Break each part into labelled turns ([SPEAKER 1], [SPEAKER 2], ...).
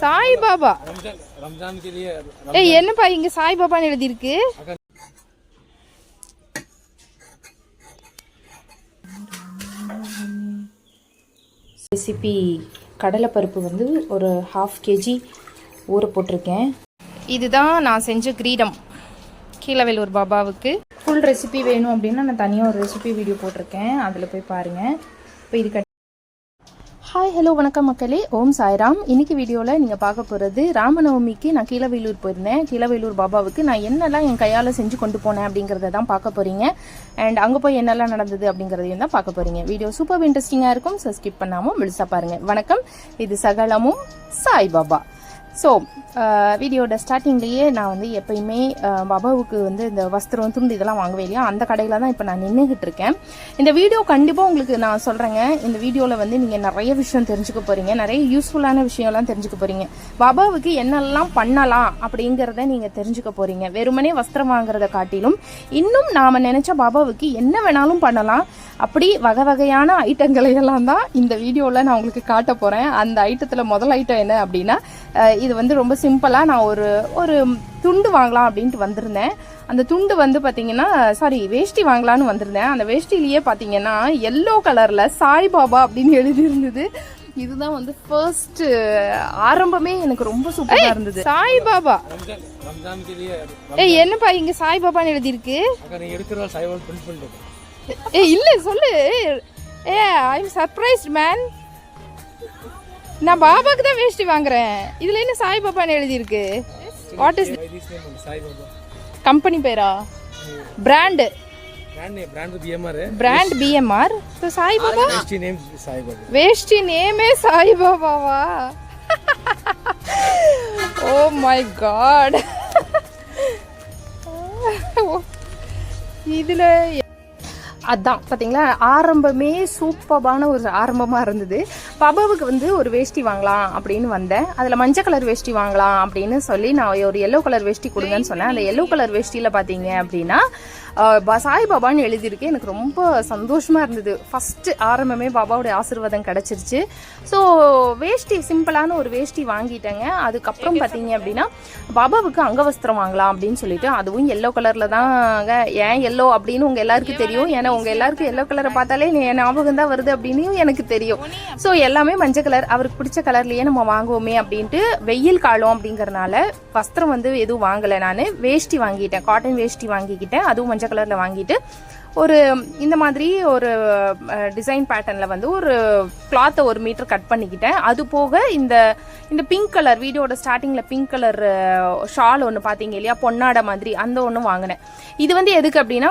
[SPEAKER 1] சாய் பாபா ரம்ஜான் के लिए ஏய் என்னப்பா இங்க சாய் பாபான்னு எழுதி இருக்கு. ரெசிபி கடலைப்பருப்பு வந்து ஒரு 1/2 kg ஊற போட்டிருக்கேன். இதுதான் நான் செஞ்ச கிரீடம் கீழவேலூர் பாபாவுக்கு. ஃபுல் ரெசிபி வேணும் அப்படின்னா நான் தனியாக ஒரு ரெசிபி வீடியோ போட்டிருக்கேன், அதில் போய் பாருங்கள். இப்போ இது ஹாய் ஹலோ வணக்கம் மக்களே, ஓம் சாய்ராம். இன்னைக்கு வீடியோவில் நீங்கள் பார்க்க போகிறது ராமநவமிக்கு நான் கீழவேலூர் போயிருந்தேன். கீழவேலூர் பாபாவுக்கு நான் என்னெல்லாம் என் கையால் செஞ்சு கொண்டு போனேன் அப்படிங்கிறத தான் பார்க்க போகிறீங்க. அண்ட் அங்கே போய் என்னெல்லாம் நடந்தது அப்படிங்கிறதையும் தான் பார்க்க போகிறீங்க. வீடியோ சூப்பர் இன்ட்ரெஸ்டிங்காக இருக்கும், ஸோ ஸ்கிப் பண்ணாமல் முழுசாக பாருங்கள். வணக்கம், இது சகலமும் சாய் பாபா. ஸோ வீடியோட ஸ்டார்டிங்லேயே நான் வந்து எப்பயுமே பாபாவுக்கு வந்து இந்த வஸ்திரம் துண்டு இதெல்லாம் வாங்கவே இல்லையா, அந்த கடையில் தான் இப்போ நான் நின்றுகிட்டு இருக்கேன். இந்த வீடியோ கண்டிப்பாக உங்களுக்கு நான் சொல்கிறேங்க. இந்த வீடியோவில் வந்து நீங்கள் நிறைய விஷயம் தெரிஞ்சுக்க போகிறீங்க, நிறைய யூஸ்ஃபுல்லான விஷயம்லாம் தெரிஞ்சுக்க போகிறீங்க. பாபாவுக்கு என்னெல்லாம் பண்ணலாம் அப்படிங்கிறத நீங்கள் தெரிஞ்சுக்க போகிறீங்க. வெறுமனே வஸ்திரம் வாங்குறத காட்டிலும் இன்னும் நாம் நினச்ச பாபாவுக்கு என்ன வேணாலும் பண்ணலாம். அப்படி வகை வகையான ஐட்டங்களை எல்லாம் தான் இந்த வீடியோவில் நான் உங்களுக்கு காட்ட போகிறேன். அந்த ஐட்டத்தில் முதல் ஐட்டம் என்ன அப்படின்னா, இது வந்து ரொம்ப சிம்பிளாக நான் ஒரு துண்டு வாங்கலாம் அப்படின்ட்டு வந்திருந்தேன். அந்த துண்டு வந்து பார்த்தீங்கன்னா வேஷ்டி வாங்கலான்னு வந்திருந்தேன். அந்த வேஷ்டிலேயே பார்த்தீங்கன்னா எல்லோ கலரில் சாய்பாபா அப்படின்னு எழுதியிருந்தது. இதுதான் வந்து ஃபர்ஸ்ட் ஆரம்பமே எனக்கு ரொம்ப சூப்பராக இருந்தது. சாய்பாபா என்னப்பா இங்க சாய்பாபான்னு எழுதியிருக்கு. இல்ல சொல்லு. I am surprised man. நான் பாபாக்கு தான் வேஷ்டி வாங்குறேன். இதுல என்ன சாய் பாபான்னு எழுதி இருக்கு? வாட் இஸ் கம்பெனி பேரா? Brand BMR. So Sai Baba வேஷ்டி நேமே சாய் பாபாவா? Oh my god. இதுல அதான் பார்த்தீங்களா, ஆரம்பமே சூப்பரான ஒரு ஆரம்பமாக இருந்தது. பாபாவுக்கு வந்து ஒரு வேஷ்டி வாங்கலாம் அப்படின்னு வந்தேன். அதில் மஞ்சள் கலர் வேஷ்டி வாங்கலாம் அப்படின்னு சொல்லி நான் ஒரு எல்லோ கலர் வேஷ்டி கொடுங்கன்னு சொன்னேன். அந்த எல்லோ கலர் வேஷ்டியில் பார்த்தீங்க அப்படின்னா சாய்பாபான்னு எழுதியிருக்கு. எனக்கு ரொம்ப சந்தோஷமாக இருந்தது. ஃபஸ்ட்டு ஆரம்பமே பாபாவுடைய ஆசீர்வாதம் கிடச்சிருச்சு. ஸோ வேஷ்டி சிம்பிளான ஒரு வேஷ்டி வாங்கிட்டேங்க. அதுக்கப்புறம் பார்த்தீங்க அப்படின்னா பாபாவுக்கு அங்கவஸ்திரம் வாங்கலாம் அப்படின்னு சொல்லிட்டு, அதுவும் எல்லோ கலரில் தாங்க. ஏன் எல்லோ அப்படின்னு உங்கள் எல்லாருக்கும் தெரியும். ஏன்னா உங்கள் எல்லாருக்கும் எல்லோ கலரை பார்த்தாலே என் ஞாபகம் தான் வருது அப்படின்னு எனக்கு தெரியும். ஸோ எல்லாமே மஞ்சள் கலர், அவருக்கு பிடிச்ச கலர்லேயே நம்ம வாங்குவோமே அப்படின்ட்டு வெயில் காலம் அப்படிங்கறனால வஸ்திரம் வந்து எதுவும் வாங்கலை. நான் வேஷ்டி வாங்கிட்டேன், காட்டன் வேஷ்டி வாங்கிக்கிட்டேன். அதுவும் மஞ்சள் கலரில் வாங்கிட்டு ஒரு இந்த மாதிரி ஒரு டிசைன் பேட்டர்னில் வந்து ஒரு கிளாத்தை 1 மீட்டர் கட் பண்ணிக்கிட்டேன். அது போக இந்த பிங்க் கலர் வீடியோட ஸ்டார்டிங்கில் பிங்க் கலர் ஷால் ஒன்று பார்த்தீங்க இல்லையா, பொன்னாடை மாதிரி, அந்த ஒன்று வாங்கினேன். இது வந்து எதுக்கு அப்படின்னா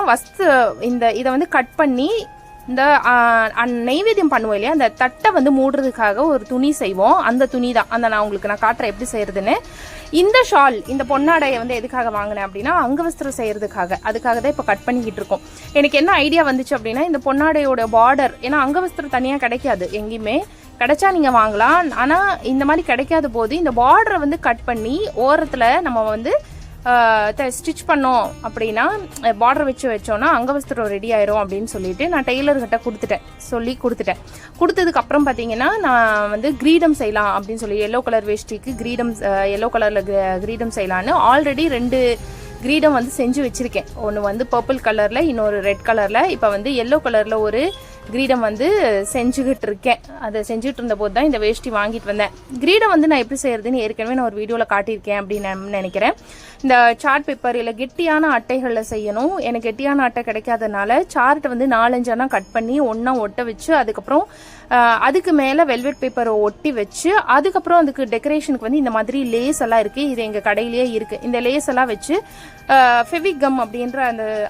[SPEAKER 1] இதை வந்து கட் பண்ணி இந்த நைவேத்தியம் பண்ணுவோம் இல்லையா, அந்த தட்டை வந்து மூடுறதுக்காக ஒரு துணி செய்வோம். அந்த துணி தான் நான் உங்களுக்கு காட்டுறேன் எப்படி செய்யறதுன்னு. இந்த ஷால், இந்த பொன்னாடையை வந்து எதுக்காக வாங்கினேன் அப்படின்னா அங்கவஸ்திரம் செய்யறதுக்காக. அதுக்காக தான் இப்போ கட் பண்ணிக்கிட்டு இருக்கோம். எனக்கு என்ன ஐடியா வந்துச்சு அப்படின்னா, இந்த பொன்னாடையோட பார்டர், ஏன்னா அங்கவஸ்திரம் தனியாக கிடைக்காது எங்கேயுமே, கிடைச்சா நீங்கள் வாங்கலாம். ஆனால் இந்த மாதிரி கிடைக்காத போது இந்த பார்டரை வந்து கட் பண்ணி ஓரத்தில் நம்ம வந்து ஸ்டிச் பண்ணோம் அப்படின்னா பார்டர் வச்சோன்னா அங்கவஸ்திரம் ரெடி ஆயிரும் அப்படின்னு சொல்லிட்டு நான் டெய்லர்கிட்ட கொடுத்துட்டேன். கொடுத்ததுக்கு அப்புறம் பார்த்தீங்கன்னா நான் வந்து கிரீடம் செய்யலாம் அப்படின்னு சொல்லி எல்லோ கலர் வேஷ்டிக்கு எல்லோ கலரில் கிரீடம் செய்யலான்னு ஆல்ரெடி 2 கிரீடம் வந்து செஞ்சு வச்சிருக்கேன். ஒன்று வந்து பர்பிள் கலரில், இன்னொரு ரெட் கலரில். இப்போ வந்து எல்லோ கலரில் ஒரு கிரீடம் வந்து செஞ்சுக்கிட்டு இருக்கேன். அதை செஞ்சுட்டு இருந்த போது தான் இந்த வேஷ்டி வாங்கிட்டு வந்தேன். கிரீடம் வந்து நான் எப்படி செய்யறதுன்னு ஏற்கனவே நான் ஒரு வீடியோவில் காட்டியிருக்கேன் அப்படின்னு நான் நினைக்கிறேன். இந்த சார்ட் பேப்பர் இல்லை கெட்டியான அட்டைகளில் செய்யணும். எனக்கு கெட்டியான அட்டை கிடைக்காதனால சார்ட்டை வந்து 4-5 கட் பண்ணி ஒன்றா ஒட்ட வச்சு, அதுக்கப்புறம் அதுக்கு மேலே வெல்வெட் பேப்பரை ஒட்டி வச்சு, அதுக்கப்புறம் அதுக்கு டெக்கரேஷனுக்கு வந்து இந்த மாதிரி லேஸ் எல்லாம் இருக்குது. இது எங்கள் கடையிலேயே இருக்குது. இந்த லேஸ் எல்லாம் வச்சு ஃபெவிக் கம் அப்படின்ற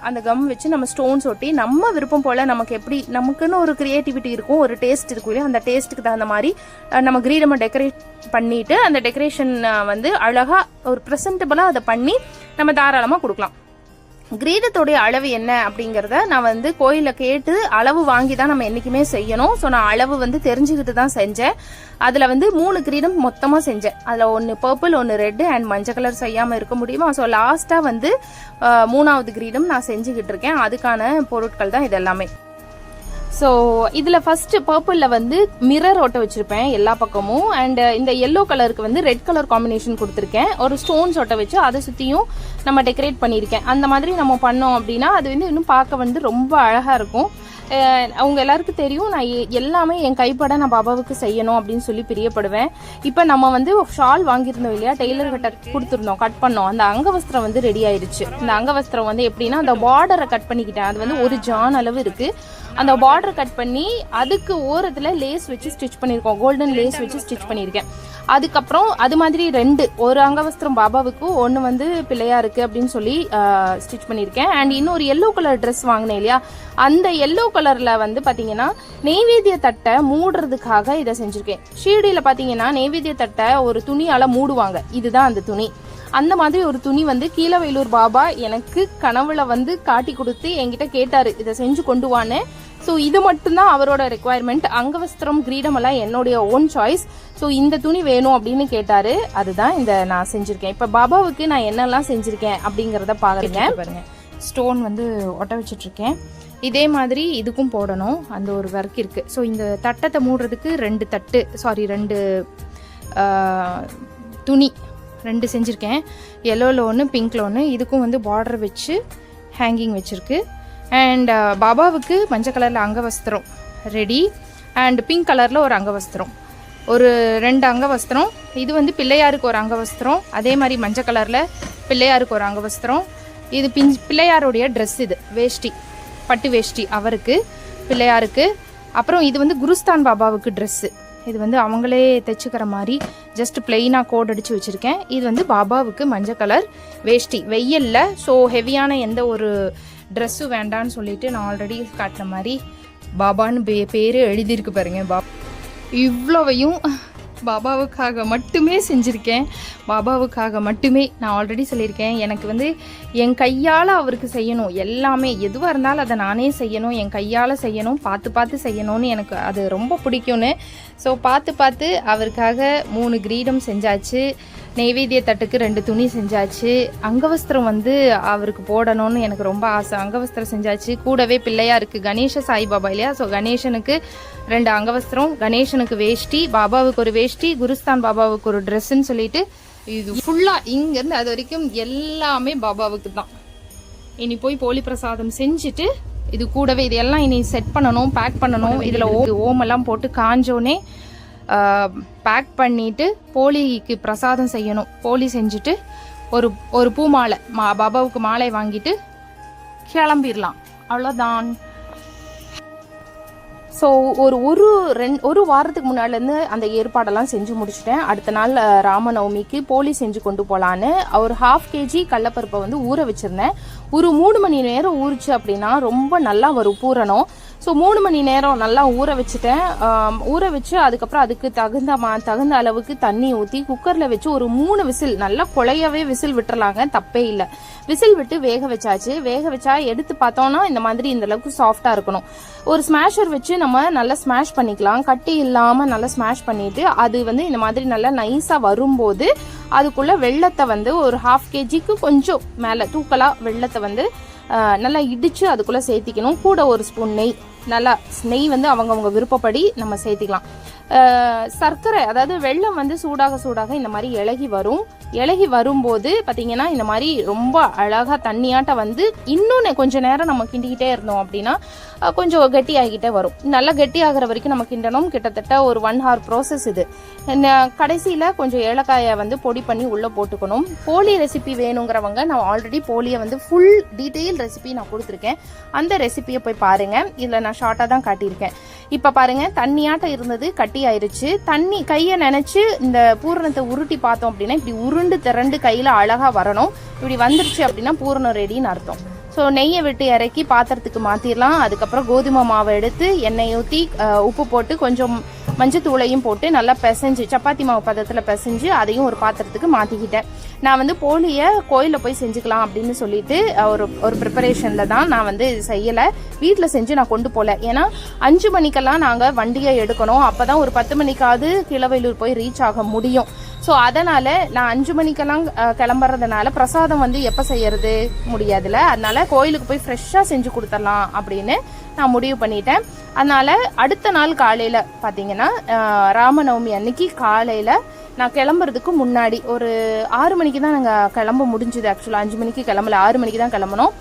[SPEAKER 1] அந்த கம் வச்சு நம்ம ஸ்டோன்ஸ் ஒட்டி, நம்ம விருப்பம் போல் நமக்கு எப்படி நமக்குன்னு ஒரு கிரியேட்டிவிட்டி இருக்கும், ஒரு டேஸ்ட் இருக்கும் இல்லையா, அந்த டேஸ்ட்டுக்கு தகுந்த மாதிரி நம்ம கிரீடமை டெக்கரேட் பண்ணிட்டு அந்த டெக்கரேஷன் வந்து அழகாக ஒரு ப்ரெசன்டபுளாக அதை பண்ணி நம்ம தாராளமாக கொடுக்கலாம். கிரீடத்தோடைய அளவு என்ன அப்படிங்கிறத நான் வந்து கோயிலில் கேட்டு அளவு வாங்கி தான் நம்ம என்றைக்குமே செய்யணும். ஸோ நான் அளவு வந்து தெரிஞ்சுக்கிட்டு தான் செஞ்சேன். அதில் வந்து 3 கிரீடம் மொத்தமாக செஞ்சேன். அதில் ஒன்று பர்பிள், ஒன்று ரெட்டு அண்ட் மஞ்சள் கலர் செய்யாமல் இருக்க முடியுமா? ஸோ லாஸ்ட்டாக வந்து 3வது கிரீடம் நான் செஞ்சுக்கிட்டு இருக்கேன். அதுக்கான பொருட்கள் தான் இது எல்லாமே. ஸோ இதில் ஃபஸ்ட்டு பர்பிளில் வந்து மிரர் ஒட்ட வச்சுருப்பேன் எல்லா பக்கமும். அண்ட் இந்த எல்லோ கலருக்கு வந்து ரெட் கலர் காம்பினேஷன் கொடுத்துருக்கேன். ஒரு ஸ்டோன்ஸ் ஒட்ட வச்சு அதை சுற்றியும் நம்ம டெக்கரேட் பண்ணியிருக்கேன். அந்த மாதிரி நம்ம பண்ணோம் அப்படின்னா அது வந்து இன்னும் பார்க்க வந்து ரொம்ப அழகாக இருக்கும். அவங்க எல்லாருக்கும் தெரியும் நான் எல்லாமே என் கைப்பட நான் பாபாவுக்கு செய்யணும் அப்படின்னு சொல்லி பிரியப்படுவேன். இப்போ நம்ம வந்து ஷால் வாங்கியிருந்தோம் இல்லையா, டெய்லர் கிட்ட கொடுத்துருந்தோம், கட் பண்ணோம். அந்த அங்கவஸ்திரம் வந்து ரெடி ஆயிடுச்சு. இந்த அங்கவஸ்திரம் வந்து எப்படின்னா அந்த பார்டரை கட் பண்ணிக்கிட்டேன். அது வந்து ஒரு ஜான் அளவு இருக்கு. அந்த பார்டர் கட் பண்ணி அதுக்கு ஓரத்தில் லேஸ் வச்சு ஸ்டிச் பண்ணியிருக்கோம். கோல்டன் லேஸ் வச்சு ஸ்டிச் பண்ணியிருக்கேன். அதுக்கப்புறம் அது மாதிரி 2 ஒரு அங்கவஸ்திரம் பாபாவுக்கு, ஒன்று வந்து பிள்ளையாருக்கு அப்படின்னு சொல்லி ஸ்டிச் பண்ணியிருக்கேன். அண்ட் இன்னொரு எல்லோ கலர் ட்ரெஸ் வாங்கினேன் இல்லையா, அந்த எல்லோ கலரில் வந்து பார்த்தீங்கன்னா நெய்வேத்திய தட்டை மூடுறதுக்காக இதை செஞ்சுருக்கேன். ஷீரடியில் பார்த்தீங்கன்னா நெய்வேத்திய தட்டை ஒரு துணியால் மூடுவாங்க. இதுதான் அந்த துணி. அந்த மாதிரி ஒரு துணி வந்து கீழவேலூர் பாபா எனக்கு கனவுல வந்து காட்டி கொடுத்து என்கிட்ட கேட்டாரு, இதை செஞ்சு கொண்டு வான்னு. ஸோ இது மட்டும்தான் அவரோட ரெக்குவயர்மெண்ட். அங்கவஸ்திரம் கிரீடம் எல்லாம் என்னுடைய ஓன் சாய்ஸ். ஸோ இந்த துணி வேணும் அப்படின்னு கேட்டாரு. அதுதான் இந்த நான் செஞ்சிருக்கேன். இப்போ பாபாவுக்கு நான் என்னெல்லாம் செஞ்சிருக்கேன் அப்படிங்கிறத பாருங்க. ஸ்டோன் வந்து ஒட்ட வச்சுட்டு இருக்கேன். இதே மாதிரி இதுக்கும் போடணும், அந்த ஒரு ஒர்க் இருக்கு. ஸோ இந்த தட்டத்தை மூடுறதுக்கு 2 துணி 2 செஞ்சுருக்கேன். எல்லோவில் ஒன்று, பிங்க்ல ஒன்று. இதுக்கும் வந்து பார்டர் வச்சு ஹேங்கிங் வச்சுருக்கு. அண்ட் பாபாவுக்கு மஞ்சள் கலரில் அங்கவஸ்திரம் ரெடி. அண்ட் பிங்க் கலரில் ஒரு அங்கவஸ்திரம், ஒரு 2 அங்கவஸ்திரம். இது வந்து பிள்ளையாருக்கு ஒரு அங்கவஸ்திரம். அதே மாதிரி மஞ்சள் கலரில் பிள்ளையாருக்கு ஒரு அங்கவஸ்திரம். இது பிள்ளையாருடைய ட்ரெஸ், இது வேஷ்டி, பட்டு வேஷ்டி அவருக்கு, பிள்ளையாருக்கு. அப்புறம் இது வந்து குருஸ்தான் பாபாவுக்கு ட்ரெஸ்ஸு. இது வந்து அவங்களே தைச்சிக்கிற மாதிரி ஜஸ்ட் பிளெயினாக கோட் அடித்து வச்சுருக்கேன். இது வந்து பாபாவுக்கு மஞ்சள் கலர் வேஷ்டி, வெயில்ல. ஸோ ஹெவியான எந்த ஒரு ட்ரெஸ்ஸும் வேண்டான்னு சொல்லிட்டு நான் ஆல்ரெடி காட்டின மாதிரி பாபான்னு பேர் எழுதியிருக்கு பாருங்க. இவ்வளவையும் பாபாவுக்காக மட்டுமே செஞ்சுருக்கேன். பாபாவுக்காக மட்டுமே. நான் ஆல்ரெடி சொல்லியிருக்கேன், எனக்கு வந்து என் கையால் அவருக்கு செய்யணும். எல்லாமே எதுவாக இருந்தாலும் அதை நானே செய்யணும், என் கையால் செய்யணும், பார்த்து செய்யணும்னு எனக்கு அது ரொம்ப பிடிக்கும்னு. ஸோ பார்த்து அவருக்காக 3 கிரீடம் செஞ்சாச்சு. நெய்வேத்திய தட்டுக்கு 2 துணி செஞ்சாச்சு. அங்கவஸ்திரம் வந்து அவருக்கு போடணும்னு எனக்கு ரொம்ப ஆசை. அங்கவஸ்திரம் செஞ்சாச்சு. கூடவே பிள்ளையாருக்கு கணேச சாய்பாபா இல்லையா, ஸோ கணேசனுக்கு 2 அங்கவஸ்திரம், கணேசனுக்கு வேஷ்டி, பாபாவுக்கு ஒரு வேஷ்டி, குருஸ்தான் பாபாவுக்கு ஒரு ட்ரெஸ்ன்னு சொல்லிட்டு இது ஃபுல்லாக இங்கேருந்து அது வரைக்கும் எல்லாமே பாபாவுக்கு தான். இனி போய் போலி பிரசாதம் செஞ்சுட்டு இது கூடவே இது எல்லாம் இனி செட் பண்ணணும், பேக் பண்ணணும். இதில் ஓமெல்லாம் போட்டு காஞ்சோனே பேக் பண்ணிட்டு போலிக்கு பிரசாதம் செய்யணும். போலி செஞ்சுட்டு ஒரு பூ மாலை பாபாவுக்கு மாலை வாங்கிட்டு கிளம்பிடலாம். அவ்வளோதான். ஸோ ஒரு வாரத்துக்கு முன்னாடிலேருந்து அந்த ஏற்பாடெல்லாம் செஞ்சு முடிச்சுட்டேன். அடுத்த நாள் ராமநவமிக்கு போலி செஞ்சு கொண்டு போகலான்னு ஒரு 1/2 kg கடலப்பருப்பை வந்து ஊற வச்சுருந்தேன். ஒரு 3 மணி நேரம் ஊறிச்சு அப்படின்னா ரொம்ப நல்லா வரும் பூரணம். ஸோ 3 மணி நேரம் நல்லா ஊற வச்சுட்டேன். ஊற வச்சு அதுக்கப்புறம் அதுக்கு தகுந்த அளவுக்கு தண்ணி ஊற்றி குக்கரில் வச்சு ஒரு 3 விசில் நல்லா குழையவே விசில் விட்டுறலாங்க, தப்பே இல்லை. விசில் விட்டு வேக வச்சாச்சு. வேக வச்சா எடுத்து பார்த்தோன்னா இந்த மாதிரி இந்த அளவுக்கு சாஃப்டாக இருக்கணும். ஒரு ஸ்மாஷர் வச்சு நம்ம நல்லா ஸ்மாஷ் பண்ணிக்கலாம். கட்டி இல்லாமல் நல்லா ஸ்மாஷ் பண்ணிட்டு அது வந்து இந்த மாதிரி நல்லா நைஸாக வரும்போது அதுக்குள்ள வெள்ளத்தை வந்து ஒரு 1/2 kgக்கு கொஞ்சம் மேலே தூக்கலாக வெள்ளத்தை வந்து நல்லா இடித்து அதுக்குள்ளே சேர்த்திக்கணும். கூட ஒரு ஸ்பூன் நெய், நல்லா நெய் வந்து அவங்கவுங்க விருப்பப்படி நம்ம சேர்த்திக்கலாம். சர்க்கரை, அதாவது வெள்ளம் வந்து சூடாக இந்த மாதிரி இலகி வரும். இலகி வரும்போது பார்த்தீங்கன்னா இந்த மாதிரி ரொம்ப அழகாக தண்ணியாட்ட வந்து இன்னும் கொஞ்சம் நேரம் நம்ம கிண்டிக்கிட்டே இருந்தோம் அப்படின்னா கொஞ்சம் கெட்டியாகிக்கிட்டே வரும். நல்லா கெட்டியாகிற வரைக்கும் நம்ம கிண்டணும். கிட்டத்தட்ட ஒரு 1 hour ப்ராசஸ் இது. கடைசியில் கொஞ்சம் ஏலக்காயை வந்து பொடி பண்ணி உள்ளே போட்டுக்கணும். போலி ரெசிபி வேணுங்கிறவங்க நான் ஆல்ரெடி போலியை வந்து ஃபுல் டீட்டெயில் ரெசிபி நான் கொடுத்துருக்கேன். அந்த ரெசிபியை போய் பாருங்கள். இதில் நான் ஷார்ட்டாக தான் காட்டியிருக்கேன். இப்போ பாருங்கள், தண்ணியாட்டம் இருந்தது கட்டி ஆயிடுச்சு. தண்ணி கையை நினச்சி இந்த பூரணத்தை உருட்டி பார்த்தோம் அப்படின்னா இப்படி உருண்டு திரண்டு கையில் அழகாக வரணும். இப்படி வந்துருச்சு அப்படின்னா பூரணம் ரெடின்னு அர்த்தம். ஸோ நெய்யை விட்டு இறக்கி பாத்திரத்துக்கு மாற்றிடலாம். அதுக்கப்புறம் கோதுமை மாவை எடுத்து எண்ணெய் ஊற்றி உப்பு போட்டு கொஞ்சம் மஞ்சத்தூளையும் போட்டு நல்லா பிசைஞ்சு சப்பாத்தி மாவு பதத்தில் பிசைஞ்சு அதையும் ஒரு பாத்திரத்துக்கு மாற்றிக்கிட்டேன். நான் வந்து போலியை கோயிலில் போய் செஞ்சுக்கலாம் அப்படின்னு சொல்லிட்டு ஒரு ப்ரிப்பரேஷனில் தான் நான் வந்து செய்யலை. வீட்டில் செஞ்சு நான் கொண்டு போகல. ஏன்னா 5 மணிக்கெல்லாம் நாங்கள் வண்டியை எடுக்கணும். அப்போ தான் ஒரு 10 மணிக்காவது கீழவேலூர் போய் ரீச் ஆக முடியும். ஸோ அதனால் நான் 5 மணிக்கெல்லாம் கிளம்புறதுனால பிரசாதம் வந்து எப்போ செய்யறது முடியாதுல்ல. அதனால கோயிலுக்கு போய் ஃப்ரெஷ்ஷாக செஞ்சு கொடுத்துடலாம் அப்படின்னு நான் முடிவு பண்ணிட்டேன். அதனால அடுத்த நாள் காலையில் பார்த்தீங்கன்னா ராமநவமி அன்னைக்கு காலையில் நான் கிளம்புறதுக்கு முன்னாடி ஒரு 6 மணிக்கு தான் நாங்கள் கிளம்ப முடிஞ்சுது. ஆக்சுவலாக 5 மணிக்கு கிளம்பல, 6 மணிக்கு தான் கிளம்பணும்.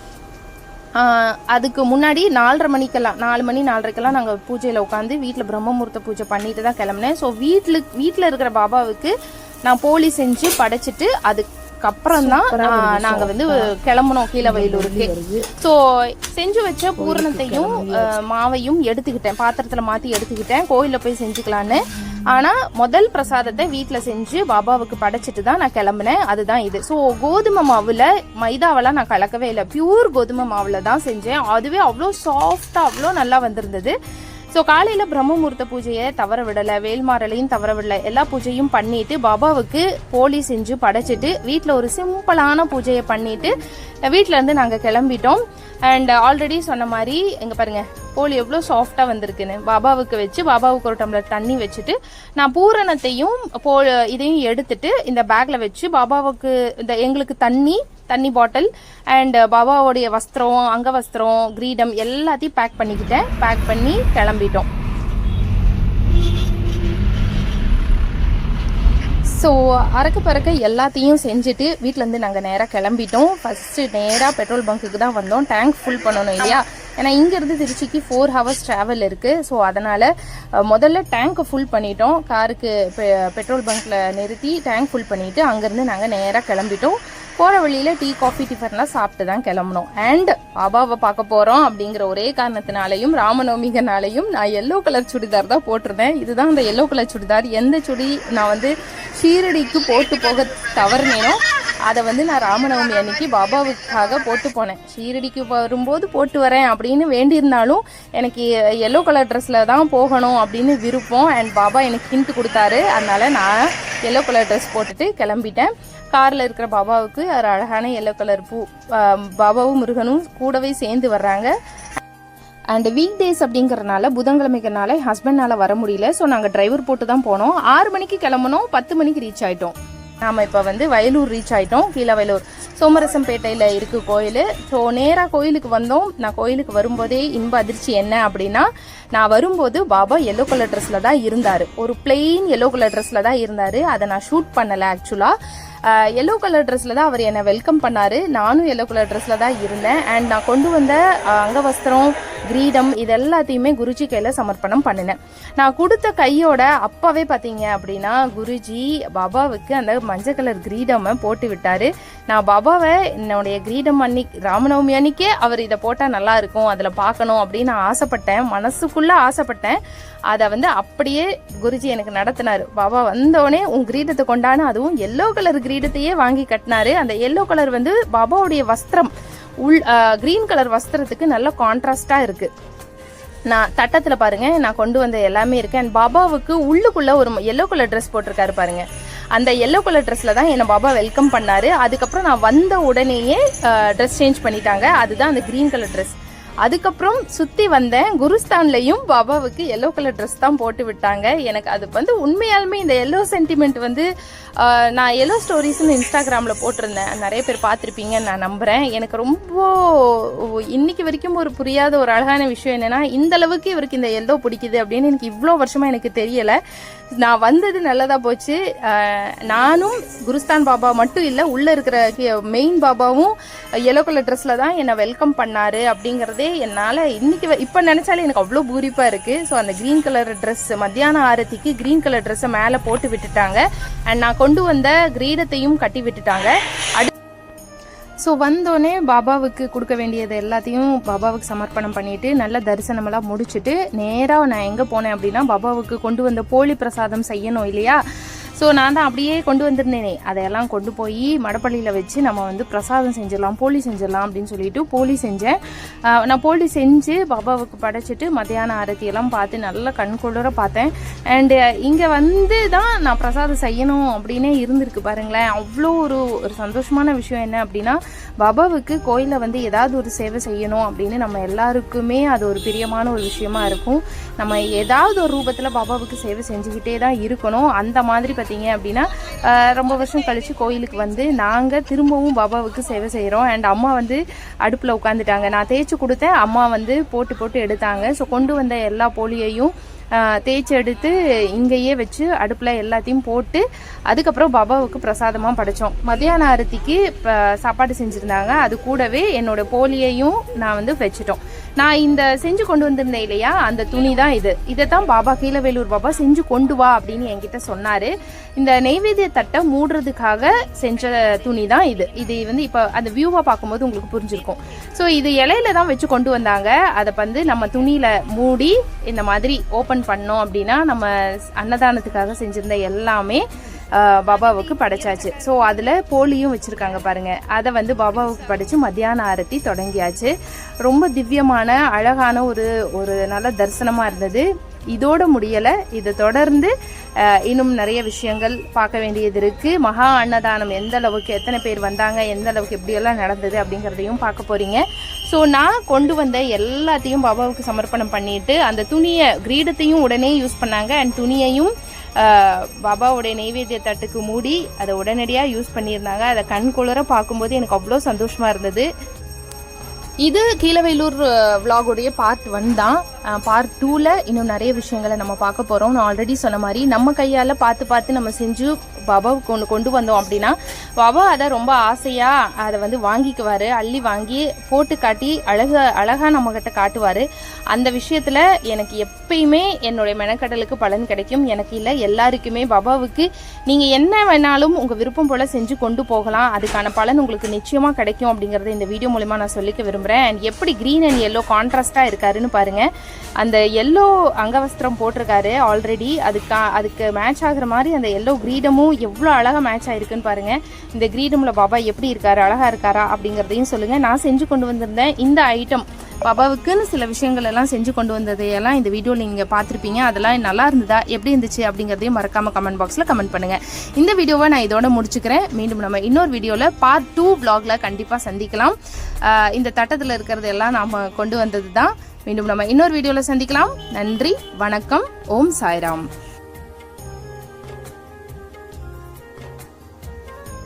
[SPEAKER 1] அதுக்கு முன்னாடி 4:30 மணிக்கெல்லாம் 4 மணி 4:30க்கெல்லாம் நாங்கள் பூஜையில் உட்காந்து வீட்டில் பிரம்மமுகூர்த்த பூஜை பண்ணிட்டு தான் கிளம்புனேன். ஸோ வீட்டில் இருக்கிற பாபாவுக்கு நான் போலி செஞ்சு படைச்சிட்டு அதுக்கப்புறம் தான் நாங்கள் வந்து கிளம்பணும் கீழவேலூருக்கு. ஸோ செஞ்சு வச்ச பூரணத்தையும் மாவையும் எடுத்துக்கிட்டேன், பாத்திரத்தில் மாற்றி எடுத்துக்கிட்டேன் கோயிலில் போய் செஞ்சுக்கலான்னு. ஆனால் முதல் பிரசாதத்தை வீட்டில் செஞ்சு பாபாவுக்கு படைச்சிட்டு தான் நான் கிளம்புனேன். அதுதான் இது. ஸோ கோதுமை மாவில் மைதாவெல்லாம் நான் கலக்கவே இல்லை, பியூர் கோதுமை மாவில் தான் செஞ்சேன். அதுவே அவ்வளோ சாஃப்டாக அவ்வளோ நல்லா வந்திருந்தது. ஸோ காலையில் பிரம்மமுகூர்த்த பூஜையை தவற விடலை, வேல்மாரலையும் தவற விடலை, எல்லா பூஜையும் பண்ணிட்டு பாபாவுக்கு போலி செஞ்சு படைச்சிட்டு வீட்டில் ஒரு சிம்பிளான பூஜையை பண்ணிட்டு வீட்டிலேருந்து நாங்கள் கிளம்பிட்டோம். அண்ட் ஆல்ரெடி சொன்ன மாதிரி எங்கே பாருங்கள் போலி எவ்வளோ சாஃப்டாக வந்திருக்குன்னு பாபாவுக்கு வச்சு பாபாவுக்கு ஒரு டம்ளர் தண்ணி வச்சுட்டு நான் பூரணத்தையும் இதையும் எடுத்துட்டு இந்த பேக்கில் வச்சு பாபாவுக்கு எங்களுக்கு தண்ணி பாட்டில் அண்ட் பாபாவோடைய வஸ்திரம், அங்கவஸ்திரம், கிரீடம் எல்லாத்தையும் பேக் பண்ணி கிளம்பிட்டோம். ஸோ அறக்க எல்லாத்தையும் செஞ்சுட்டு வீட்டிலேருந்து நாங்கள் நேராக கிளம்பிட்டோம். ஃபஸ்ட்டு நேராக பெட்ரோல் பங்க்குக்கு தான் வந்தோம். டேங்க் ஃபுல் பண்ணணும் இல்லையா, ஏன்னா இங்கேருந்து திருச்சிக்கு 4 hours ட்ராவல் இருக்குது. ஸோ அதனால் முதல்ல டேங்க்கை ஃபுல் பண்ணிட்டோம். காருக்கு பெட்ரோல் பங்க்கில் நிறுத்தி டேங்க் ஃபுல் பண்ணிவிட்டு அங்கேருந்து நாங்கள் நேராக கிளம்பிட்டோம். போகிற வழியில் டீ காஃபி டிஃபன்லாம் சாப்பிட்டு தான் கிளம்பணும். அண்ட் பாபாவை பார்க்க போகிறோம் அப்படிங்கிற ஒரே காரணத்தினாலையும் ராமநவமிங்கனாலையும் நான் எல்லோ கலர் சுடிதார் தான் போட்டிருந்தேன். இதுதான் அந்த எல்லோ கலர் சுடிதார். எந்த சுடி நான் வந்து ஷீரடிக்கு போட்டு போக தவறுனேனோ அதை வந்து நான் ராமநவமி அன்னைக்கு பாபாவுக்காக போட்டு போனேன். ஷீரடிக்கு வரும்போது போட்டு வரேன் அப்படின்னு வேண்டியிருந்தாலும் எனக்கு எல்லோ கலர் ட்ரெஸ்ஸில் தான் போகணும் அப்படின்னு விருப்பம். அண்ட் பாபா எனக்கு ஹிண்ட் கொடுத்தாரு. அதனால நான் எல்லோ கலர் ட்ரெஸ் போட்டுட்டு கிளம்பிட்டேன். காரில் இருக்கிற பாபாவுக்கு ஒரு அழகான எல்லோ கலர் பூ, பாபாவும் முருகனும் கூடவே சேர்ந்து வர்றாங்க. அண்ட் வீக் டேஸ் அப்படிங்கிறதுனால புதன்கிழமைக்கிறனால ஹஸ்பண்டால் வர முடியல. ஸோ நாங்கள் டிரைவர் போட்டு தான் போனோம். 6 மணிக்கு கிளம்பணும், 10 மணிக்கு ரீச் ஆகிட்டோம். நாம் இப்போ வந்து வயலூர் ரீச் ஆகிட்டோம். கீழவேலூர் சோமரசம்பேட்டையில் இருக்குது கோயில். ஸோ நேராக கோயிலுக்கு வந்தோம். நான் கோயிலுக்கு வரும்போதே இன்ப அதிர்ச்சி என்ன அப்படின்னா, நான் வரும்போது பாபா எல்லோ கலர் ட்ரெஸ்ஸில் தான் இருந்தார். ஒரு பிளெயின் எல்லோ கலர் ட்ரெஸ்ஸில் தான் இருந்தார். அதை நான் ஷூட் பண்ணலை. ஆக்சுவலாக எல்லோ கலர் ட்ரெஸ்ஸில் தான் அவர் என்னை வெல்கம் பண்ணார். நானும் எல்லோ கலர் ட்ரெஸ்ஸில் தான் இருந்தேன். அண்ட் நான் கொண்டு வந்த அங்கவஸ்திரம், கிரீடம் இது எல்லாத்தையுமே குருஜி கையில் சமர்ப்பணம் பண்ணினேன். நான் கொடுத்த கையோட அப்பாவே பார்த்தீங்க அப்படின்னா குருஜி பாபாவுக்கு அந்த மஞ்சள் கலர் கிரீடமை போட்டு விட்டார். நான் பாபாவை என்னுடைய கிரீடம் ராமநவமி அன்னைக்கே அவர் இதை போட்டால் நல்லா இருக்கும், அதில் பார்க்கணும் அப்படின்னு நான் ஆசைப்பட்டேன், மனசுக்குள்ளே ஆசைப்பட்டேன். அதை வந்து அப்படியே குருஜி எனக்கு நடத்தினார். பாபா வந்தோடனே உன் கிரீடத்தை கொண்டான்னு அதுவும் எல்லோ கலர் கிரீடத்தையே வாங்கி கட்டினாரு. அந்த எல்லோ கலர் வந்து பாபாவுடைய வஸ்திரம் கிரீன் கலர் வஸ்திரத்துக்கு நல்ல கான்ட்ராஸ்டாக இருக்குது. நான் தட்டத்தில் பாருங்கள் நான் கொண்டு வந்த எல்லாமே இருக்கு. அண்ட் பாபாவுக்கு உள்ளுக்குள்ளே ஒரு எல்லோ கலர் ட்ரெஸ் போட்டிருக்காரு பாருங்கள். அந்த எல்லோ கலர் ட்ரெஸ்ஸில் தான் என்னை பாபா வெல்கம் பண்ணார். அதுக்கப்புறம் நான் வந்த உடனேயே ட்ரெஸ் சேஞ்ச் பண்ணிட்டாங்க. அதுதான் அந்த க்ரீன் கலர் ட்ரெஸ். அதுக்கப்புறம் சுற்றி வந்தேன். குருஸ்தான்லையும் பாபாவுக்கு எல்லோ கலர் ட்ரெஸ் தான் போட்டு விட்டாங்க. எனக்கு அது வந்து உண்மையாலுமே இந்த எல்லோ சென்டிமெண்ட் வந்து நான் எல்லோ ஸ்டோரிஸ்ன்னு இன்ஸ்டாகிராமில் போட்டிருந்தேன். நிறைய பேர் பார்த்துருப்பீங்கன்னு நான் நம்புகிறேன். எனக்கு ரொம்ப இன்னைக்கு வரைக்கும் ஒரு புரியாத ஒரு அழகான விஷயம் என்னென்னா, இந்த அளவுக்கு இவருக்கு இந்த எல்லோ பிடிக்குது அப்படின்னு எனக்கு இவ்வளோ வருஷமாக எனக்கு தெரியலை. நான் வந்தது நல்லதாக போச்சு. நானும் குருஸ்தான் பாபா மட்டும் இல்லை, உள்ளே இருக்கிற மெயின் பாபாவும் எல்லோ கலர் ட்ரெஸ்ஸில் தான் என்னை வெல்கம் பண்ணார். அப்படிங்கிறதே என்னால் இன்னைக்கு இப்போ நினச்சாலே எனக்கு அவ்வளோ பூரிப்பாக இருக்குது. ஸோ அந்த க்ரீன் கலர் ட்ரெஸ் மத்தியான ஆரத்திக்கு க்ரீன் கலர் ட்ரெஸ்ஸை மேலே போட்டு விட்டுட்டாங்க. அண்ட் நான் கொண்டு வந்த கிரீடத்தையும் கட்டி விட்டுட்டாங்க. ஸோ வந்தோடனே பாபாவுக்கு கொடுக்க வேண்டியது எல்லாத்தையும் பாபாவுக்கு சமர்ப்பணம் பண்ணிவிட்டு நல்ல தரிசனமெல்லாம் முடிச்சுட்டு நேராக நான் எங்கே போனேன் அப்படின்னா, பாபாவுக்கு கொண்டு வந்த போலி பிரசாதம் செய்யணும் இல்லையா. ஸோ நான் தான் அப்படியே கொண்டு வந்திருந்தேனே, அதையெல்லாம் கொண்டு போய் மடப்பள்ளியில் வச்சு நம்ம வந்து பிரசாதம் செஞ்சிடலாம், போலி செஞ்சிடலாம் அப்படின்னு சொல்லிட்டு போலி செஞ்சேன். நான் போலி செஞ்சு பாபாவுக்கு படைச்சிட்டு மத்தியான ஆரத்தியெல்லாம் பார்த்து நல்லா கண்குளிர பார்த்தேன். அண்டு இங்கே வந்து தான் நான் பிரசாதம் செய்யணும் அப்படின்னே இருந்திருக்கு பாருங்களேன். அவ்வளோ ஒரு சந்தோஷமான விஷயம் என்ன அப்படின்னா, பாபாவுக்கு கோயிலில் வந்து ஏதாவது ஒரு சேவை செய்யணும் அப்படின்னு நம்ம எல்லாருக்குமே அது ஒரு பிரியமான ஒரு விஷயமா இருக்கும். நம்ம ஏதாவது ஒரு ரூபத்தில் பாபாவுக்கு சேவை செஞ்சுக்கிட்டே தான் இருக்கணும். அந்த மாதிரி பார்த்தீங்க அப்படின்னா ரொம்ப வருஷம் கழித்து கோயிலுக்கு வந்து நாங்கள் திரும்பவும் பாபாவுக்கு சேவை செய்கிறோம். அண்ட் அம்மா வந்து அடுப்பில் உட்காந்துட்டாங்க. நான் தேய்ச்சி கொடுத்தேன், அம்மா வந்து போட்டு எடுத்தாங்க. ஸோ கொண்டு வந்த எல்லா போலியையும் தேய்ச்சி எடுத்து இங்கேயே வச்சு அடுப்பில் எல்லாத்தையும் போட்டு அதுக்கப்புறம் பாபாவுக்கு பிரசாதமாக படைத்தோம். மத்தியான ஆரத்திக்கு சாப்பாடு செஞ்சுருந்தாங்க. அது கூடவே என்னோடய போலியையும் நான் வந்து வச்சுட்டோம். நான் இந்த செஞ்சு கொண்டு வந்திருந்தேன் இல்லையா, அந்த துணி தான் இதை தான் பாபா கீழவேலூர் பாபா செஞ்சு கொண்டு வா அப்படின்னு என்கிட்ட சொன்னார். இந்த நெய்வேத்திய தட்டை மூடுறதுக்காக செஞ்ச துணி தான் இது வந்து இப்போ அந்த வியூவாக பார்க்கும்போது உங்களுக்கு புரிஞ்சிருக்கும். ஸோ இது இலையில தான் வச்சு கொண்டு வந்தாங்க. அதை வந்து நம்ம துணியில் மூடி இந்த மாதிரி ஓப்பன் பண்ணோம் அப்படின்னா நம்ம அன்னதானத்துக்காக செஞ்சுருந்த எல்லாமே பாபாவுக்கு படைச்சாச்சு. ஸோ அதில் போலியும் வச்சுருக்காங்க பாருங்கள். அதை வந்து பாபாவுக்கு படைச்சு மத்தியான ஆரத்தி தொடங்கியாச்சு. ரொம்ப திவ்யமான அழகான ஒரு நல்ல தரிசனமாக இருந்தது. இதோட முடியலை, இதை தொடர்ந்து இன்னும் நிறைய விஷயங்கள் பார்க்க வேண்டியது இருக்குது. மகா அன்னதானம் எந்த அளவுக்கு, எத்தனை பேர் வந்தாங்க, எந்த அளவுக்கு எப்படியெல்லாம் நடந்தது அப்படிங்கிறதையும் பார்க்க போகிறீங்க. ஸோ நான் கொண்டு வந்த எல்லாத்தையும் பாபாவுக்கு சமர்ப்பணம் பண்ணிட்டு அந்த துணியை கிரீடத்தையும் உடனே யூஸ் பண்ணாங்க. அண்ட் துணியையும் பாபாவுடைய நெய்வேத்திய தட்டுக்கு மூடி அதை உடனடியாக யூஸ் பண்ணியிருந்தாங்க. அதை கண்குளிர பார்க்கும்போது எனக்கு அவ்வளோ சந்தோஷமாக இருந்தது. இது கீழவேலூர் விலாகுடைய பார்ட் 1 தான். பார்ட் 2ல் இன்னும் நிறைய விஷயங்களை நம்ம பார்க்க போகிறோம். நான் ஆல்ரெடி சொன்ன மாதிரி நம்ம கையால் பார்த்து நம்ம செஞ்சு பாபாவுக்கு கொண்டு வந்தோம் அப்படின்னா பாபா அதை ரொம்ப ஆசையாக அதை வந்து வாங்கிக்குவார். அள்ளி வாங்கி போட்டு காட்டி அழகாக நம்மக்கிட்ட காட்டுவார். அந்த விஷயத்தில் எனக்கு எப்பயுமே என்னுடைய மெனக்கடலுக்கு பலன் கிடைக்கும். எனக்கு இல்லை, எல்லாருக்குமே பாபாவுக்கு நீங்கள் என்ன வேணாலும் உங்கள் விருப்பம் போல் செஞ்சு கொண்டு போகலாம். அதுக்கான பலன் உங்களுக்கு நிச்சயமாக கிடைக்கும் அப்படிங்கிறத இந்த வீடியோ மூலிமா நான் சொல்லிக்க விரும்புகிறேன். அண்ட் எப்படி க்ரீன் அண்ட் எல்லோ கான்ட்ராஸ்டாக இருக்காருன்னு பாருங்கள். அந்த எல்லோ அங்கவஸ்திரம் போட்டிருக்காரு ஆல்ரெடி. அதுக்கு மேட்ச் ஆகுற மாதிரி அந்த எல்லோ கிரீடமும் எவ்வளோ அழகாக மேட்ச் ஆகிருக்குன்னு பாருங்கள். இந்த கிரீடமில் பாபா எப்படி இருக்காரு, அழகாக இருக்காரா அப்படிங்கிறதையும் சொல்லுங்கள். நான் செஞ்சு கொண்டு வந்திருந்தேன் இந்த ஐட்டம் பாபாவுக்குன்னு சில விஷயங்கள் எல்லாம் செஞ்சு கொண்டு வந்ததையெல்லாம் இந்த வீடியோவில் நீங்கள் பார்த்துருப்பீங்க. அதெல்லாம் நல்லா இருந்ததா, எப்படி இருந்துச்சு அப்படிங்கிறதையும் மறக்காமல் கமெண்ட் பாக்ஸில் கமெண்ட் பண்ணுங்கள். இந்த வீடியோவை நான் இதோட முடிச்சுக்கிறேன். மீண்டும் நம்ம இன்னொரு வீடியோவில் பார்ட் 2 vlogல கண்டிப்பாக சந்திக்கலாம். இந்த தட்டத்தில் இருக்கிறது எல்லாம் நாம் கொண்டு வந்தது தான். மீண்டும் நம்ம இன்னொரு வீடியோவில் சந்திக்கலாம். நன்றி, வணக்கம், ஓம் சாய்ராம்.